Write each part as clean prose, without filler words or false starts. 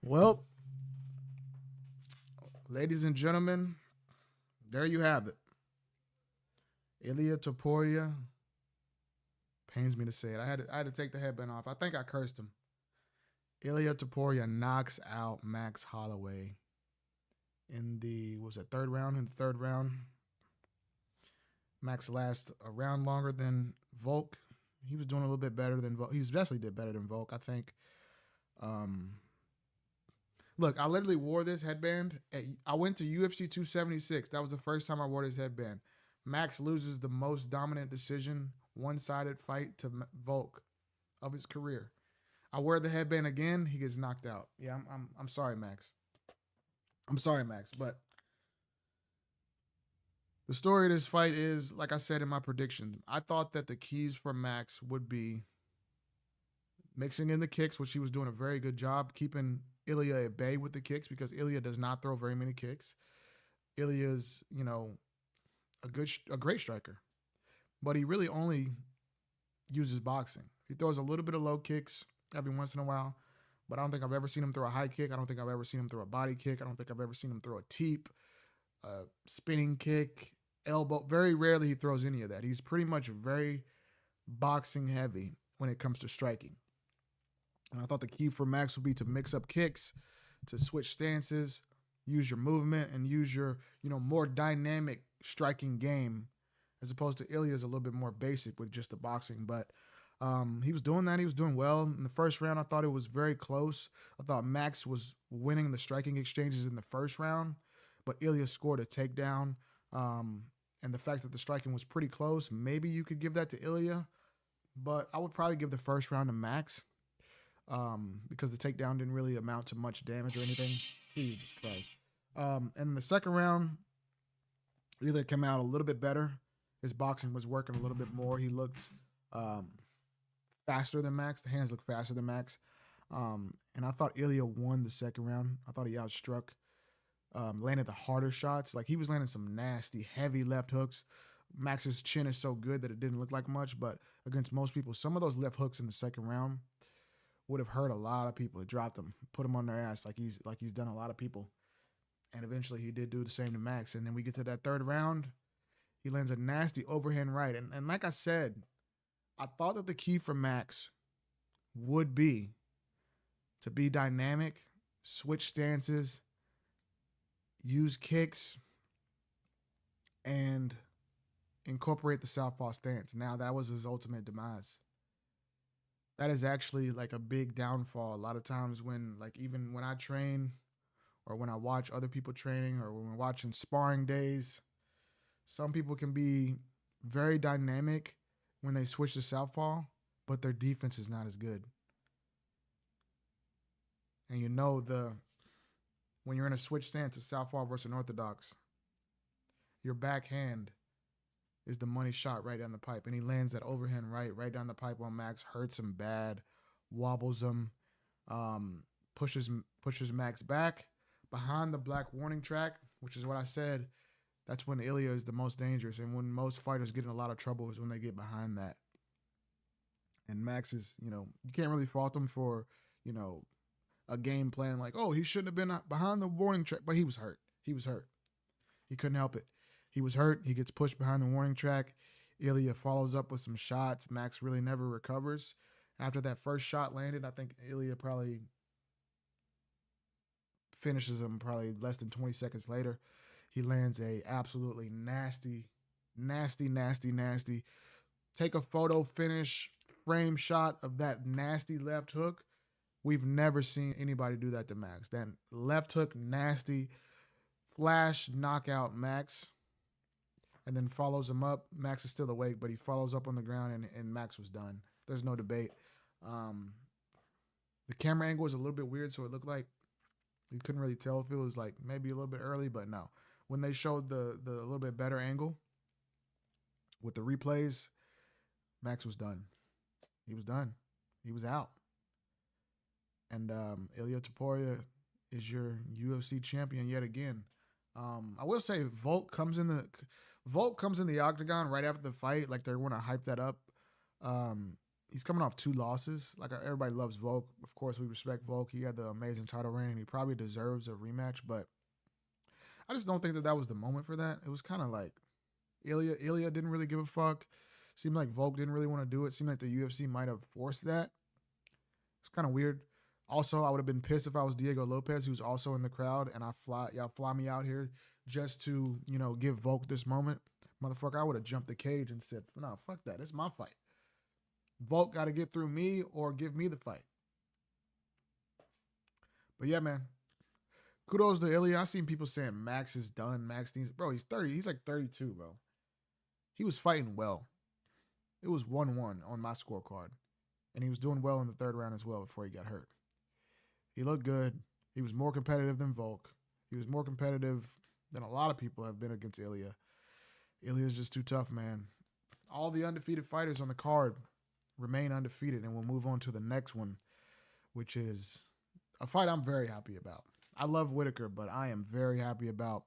Well, ladies and gentlemen, there you have it. Ilia Topuria. Pains me to say it. I had to take the headband off. I think I cursed him. Ilia Topuria knocks out Max Holloway in the what was it third round? In the third round, Max lasts a round longer than Volk. He was doing a little bit better than Volk. He especially did better than Volk, I think. Um, Look, I literally wore this headband. I went to UFC 276. That was the first time I wore this headband. Max loses the most dominant decision, one-sided fight to Volk of his career. I wear the headband again. He gets knocked out. Yeah, I'm sorry, Max. I'm sorry, Max. But the story of this fight is, like I said in my prediction, I thought that the keys for Max would be mixing in the kicks, which he was doing a very good job keeping Ilia at bay with the kicks because Ilia does not throw very many kicks. Ilia's, a great striker, but he really only uses boxing. He throws a little bit of low kicks every once in a while, but I don't think I've ever seen him throw a high kick. I don't think I've ever seen him throw a body kick. I don't think I've ever seen him throw a teep, a spinning kick, elbow. Very rarely he throws any of that. He's pretty much very boxing heavy when it comes to striking. And I thought the key for Max would be to mix up kicks, to switch stances, use your movement, and use your, more dynamic striking game as opposed to Ilya's a little bit more basic with just the boxing. But he was doing that. He was doing well. In the first round, I thought it was very close. I thought Max was winning the striking exchanges in the first round, but Ilia scored a takedown. And the fact that the striking was pretty close, maybe you could give that to Ilia, but I would probably give the first round to Max because the takedown didn't really amount to much damage or anything. Jesus Christ. And in the second round, Ilia came out a little bit better. His boxing was working a little bit more. He looked faster than Max. The hands looked faster than Max. And I thought Ilia won the second round. I thought he outstruck, landed the harder shots. Like he was landing some nasty, heavy left hooks. Max's chin is so good that it didn't look like much, but against most people, some of those left hooks in the second round would have hurt a lot of people. It dropped them, put them on their ass like he's done a lot of people. And eventually he did do the same to Max. And then we get to that third round. He lands a nasty overhand right. And like I said, I thought that the key for Max would be to be dynamic, switch stances, use kicks, and incorporate the southpaw stance. Now that was his ultimate demise. That is actually like a big downfall. A lot of times when like even when I train or when I watch other people training or when we're watching sparring days, some people can be very dynamic when they switch to southpaw, but their defense is not as good. And when you're in a switch stance, to southpaw versus an orthodox, your backhand is the money shot right down the pipe. And he lands that overhand right down the pipe on Max, hurts him bad, wobbles him, pushes Max back behind the black warning track, which is what I said. That's when Ilia is the most dangerous. And when most fighters get in a lot of trouble is when they get behind that. And Max is, you can't really fault him for, a game plan like, oh, he shouldn't have been behind the warning track. But he was hurt. He was hurt. He couldn't help it. He was hurt. He gets pushed behind the warning track. Ilia follows up with some shots. Max really never recovers. After that first shot landed, I think Ilia probably finishes him probably less than 20 seconds later. He lands a absolutely nasty, nasty, nasty, nasty. Take a photo finish frame shot of that nasty left hook. We've never seen anybody do that to Max. That left hook, nasty flash knockout Max, and then follows him up. Max is still awake, but he follows up on the ground, and Max was done. There's no debate. The camera angle was a little bit weird, so it looked like you couldn't really tell if it was like maybe a little bit early, but no. When they showed the little bit better angle with the replays, Max was done. He was done. He was out. And Ilia Topuria is your UFC champion yet again. I will say Volk comes in the octagon right after the fight, like they want to hype that up. he's coming off 2 losses. Like everybody loves Volk. Of course, we respect Volk. He had the amazing title reign, and he probably deserves a rematch. But I just don't think that was the moment for that. It was kind of like Ilia didn't really give a fuck. Seemed like Volk didn't really want to do it. Seemed like the UFC might have forced that. It's kind of weird. Also, I would have been pissed if I was Diego Lopez, who's also in the crowd, and y'all fly me out here just to, give Volk this moment. Motherfucker, I would have jumped the cage and said, "No, fuck that. It's my fight. Volk got to get through me or give me the fight." But yeah, man. Kudos to Ilia. I've seen people saying Max is done. Max needs, bro, he's 30. He's like 32, bro. He was fighting well. It was 1-1 on my scorecard. And he was doing well in the 3rd round as well before he got hurt. He looked good. He was more competitive than Volk. He was more competitive than a lot of people have been against Ilia. Ilia's just too tough, man. All the undefeated fighters on the card remain undefeated, and we'll move on to the next one, which is a fight I'm very happy about. I love Whittaker, but I am very happy about.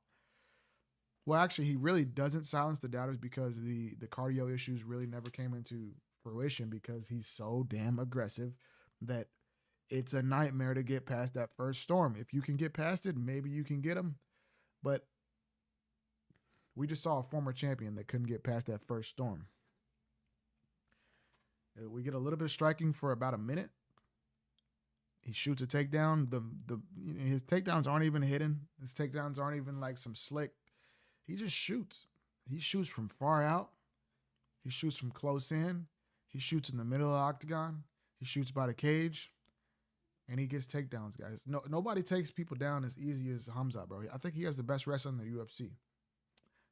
Well, actually, he really doesn't silence the doubters because the cardio issues really never came into fruition because he's so damn aggressive that it's a nightmare to get past that first storm. If you can get past it, maybe you can get him. But we just saw a former champion that couldn't get past that first storm. We get a little bit of striking for about a minute. He shoots a takedown. His takedowns aren't even hidden. His takedowns aren't even like some slick. He just shoots. He shoots from far out. He shoots from close in. He shoots in the middle of the octagon. He shoots by the cage. And he gets takedowns, guys. Nobody takes people down as easy as Khamzat, bro. I think he has the best wrestler in the UFC.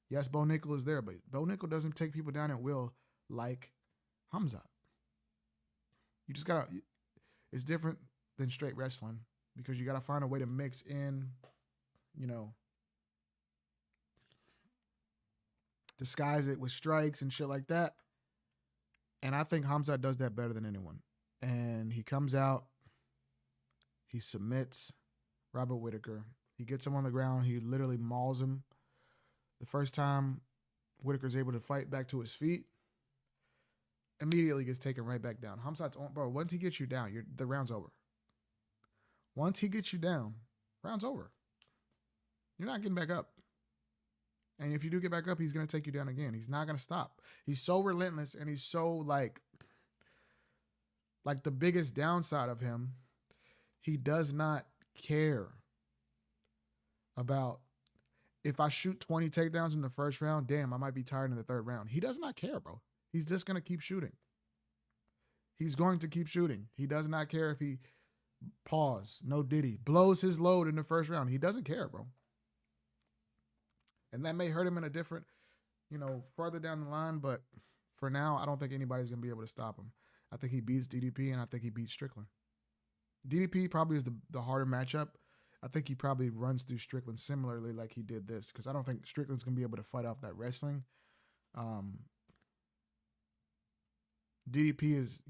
Yes, Bo Nickel is there, but Bo Nickel doesn't take people down at will like Khamzat. You just gotta. It's different than straight wrestling because you gotta find a way to mix in, disguise it with strikes and shit like that. And I think Khamzat does that better than anyone. And he comes out, he submits Robert Whittaker. He gets him on the ground. He literally mauls him. The first time Whittaker's able to fight back to his feet, immediately gets taken right back down. Khamzat's on, bro, once he gets you down, the round's over. Once he gets you down, round's over. You're not getting back up. And if you do get back up, he's going to take you down again. He's not going to stop. He's so relentless, and he's so like the biggest downside of him, he does not care about if I shoot 20 takedowns in the first round, damn, I might be tired in the 3rd round. He does not care, bro. He's just going to keep shooting. He's going to keep shooting. He does not care if he no diddy, blows his load in the first round. He doesn't care, bro. And that may hurt him in a different, further down the line. But for now, I don't think anybody's going to be able to stop him. I think he beats DDP, and I think he beats Strickland. DDP probably is the harder matchup. I think he probably runs through Strickland similarly like he did this because I don't think Strickland's going to be able to fight off that wrestling. DDP is,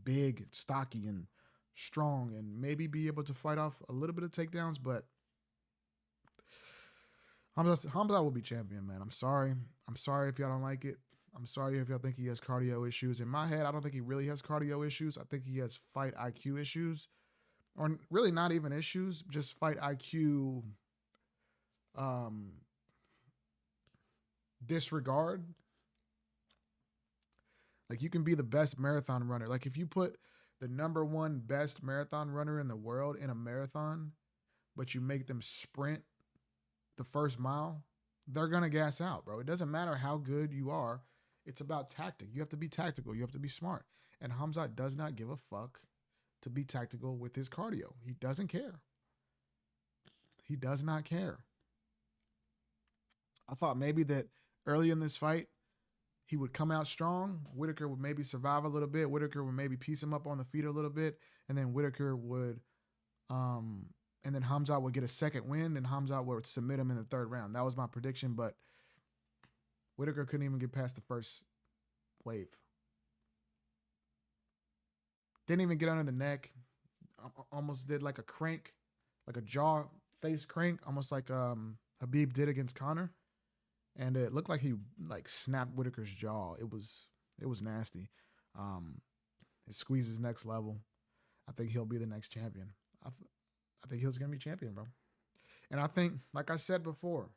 big, stocky, and strong and maybe be able to fight off a little bit of takedowns, but Khamzat will be champion, man. I'm sorry. I'm sorry if y'all don't like it. I'm sorry if y'all think he has cardio issues. In my head, I don't think he really has cardio issues. I think he has fight IQ issues. Or really not even issues, just fight IQ disregard. Like, you can be the best marathon runner. Like, if you put the #1 best marathon runner in the world in a marathon, but you make them sprint the first mile, they're going to gas out, bro. It doesn't matter how good you are. It's about tactic. You have to be tactical. You have to be smart. And Khamzat does not give a fuck to be tactical with his cardio. He doesn't care. He does not care. I thought maybe that early in this fight, he would come out strong. Whittaker would maybe survive a little bit. Whittaker would maybe piece him up on the feet a little bit. And then Whittaker would, and then Khamzat would get a second win, and Khamzat would submit him in the 3rd round. That was my prediction, but Whittaker couldn't even get past the first wave. Didn't even get under the neck. Almost did like a crank, like a jaw face crank, almost like Habib did against Conor. And it looked like he snapped Whittaker's jaw. It was nasty. Um, his squeeze is next level. I think he'll be the next champion. I think he's gonna be champion, bro. And I think, like I said before,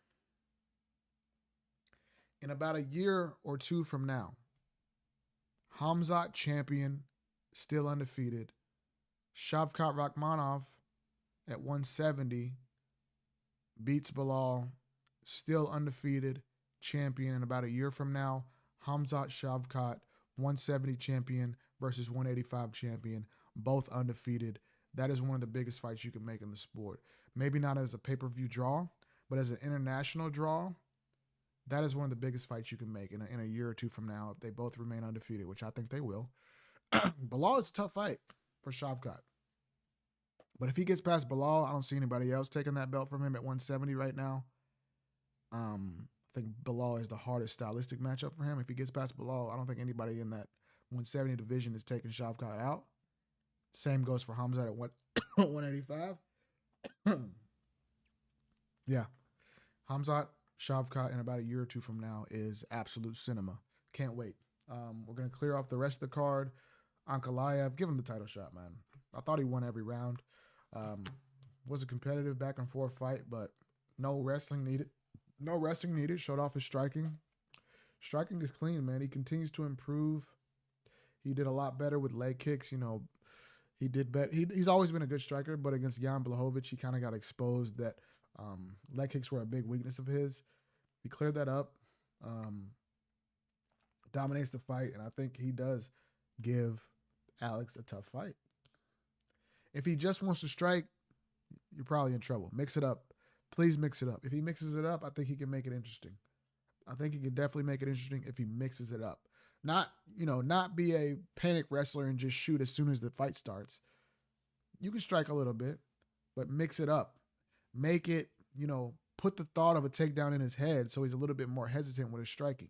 in about a year or two from now, Khamzat champion, still undefeated. Shavkat Rakhmonov at 170 beats Bilal, still undefeated, champion. In about a year from now, Khamzat Shavkat, 170 champion versus 185 champion, both undefeated. That is one of the biggest fights you can make in the sport. Maybe not as a pay-per-view draw, but as an international draw, that is one of the biggest fights you can make in a year or two from now if they both remain undefeated, which I think they will. Bilal is a tough fight for Shavkat. But if he gets past Bilal, I don't see anybody else taking that belt from him at 170 right now. I think Bilal is the hardest stylistic matchup for him. If he gets past Bilal, I don't think anybody in that 170 division is taking Shavkat out. Same goes for Khamzat at 185. Yeah. Khamzat, Shavkat in about a year or two from now is absolute cinema. Can't wait. We're going to clear off the rest of the card. Ankalaev, give him the title shot, man. I thought he won every round. Was a competitive back and forth fight, but no wrestling needed. No wrestling needed. Showed off his striking. Striking is clean, man. He continues to improve. He did a lot better with leg kicks. You know, he did better. He's always been a good striker, but against Jan Blachowicz, he kind of got exposed that leg kicks were a big weakness of his. He cleared that up. Dominates the fight, and I think he does give Alex a tough fight. If he just wants to strike, you're probably in trouble. Mix it up. Please mix it up. If he mixes it up, I think he can make it interesting. I think he can definitely make it interesting if he mixes it up. Not be a panic wrestler and just shoot as soon as the fight starts. You can strike a little bit, but mix it up. Make it, put the thought of a takedown in his head so he's a little bit more hesitant with his striking.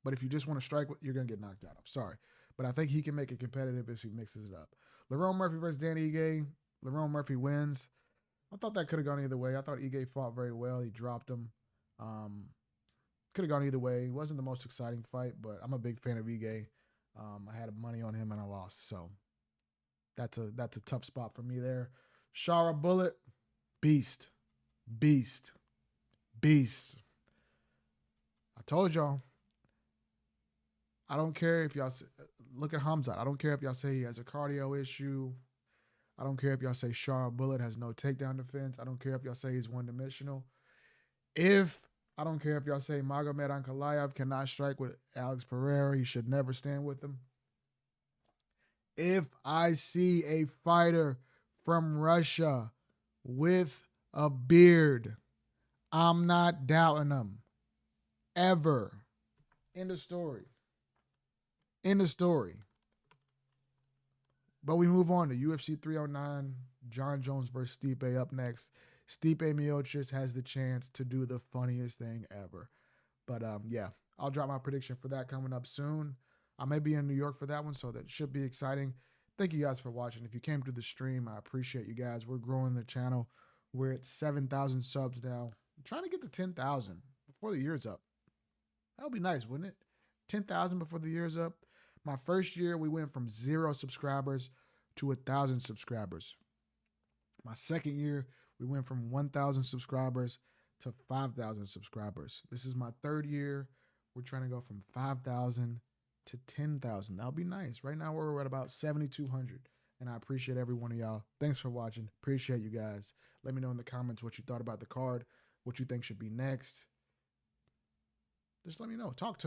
But if you just want to strike, you're going to get knocked out. I'm sorry. But I think he can make it competitive if he mixes it up. Lerone Murphy versus Danny Ige. Lerone Murphy wins. I thought that could have gone either way. I thought Ige fought very well. He dropped him. Could have gone either way. It wasn't the most exciting fight, but I'm a big fan of Ige. I had money on him and I lost. So that's a tough spot for me there. Shara Bullet, beast. I told y'all. I don't care if y'all look at Khamzat. I don't care if y'all say he has a cardio issue. I don't care if y'all say Shara Bullet has no takedown defense. I don't care if y'all say he's one-dimensional. I don't care if y'all say Magomed Ankalaev cannot strike with Alex Pereira. He should never stand with him. If I see a fighter from Russia with a beard, I'm not doubting him. Ever. End of story. But we move on to UFC 309. John Jones versus Stipe up next. Stipe Miocic has the chance to do the funniest thing ever. But yeah, I'll drop my prediction for that coming up soon. I may be in New York for that one, so that should be exciting. Thank you guys for watching. If you came to the stream, I appreciate you guys. We're growing the channel. We're at 7,000 subs now. I'm trying to get to 10,000 before the year's up. That would be nice, wouldn't it? 10,000 before the year's up. My first year, we went from 0 subscribers to 1,000 subscribers. My second year, we went from 1,000 subscribers to 5,000 subscribers. This is my third year. We're trying to go from 5,000 to 10,000. That'll be nice. Right now, we're at about 7,200. And I appreciate every one of y'all. Thanks for watching. Appreciate you guys. Let me know in the comments what you thought about the card, what you think should be next. Just let me know. Talk to me.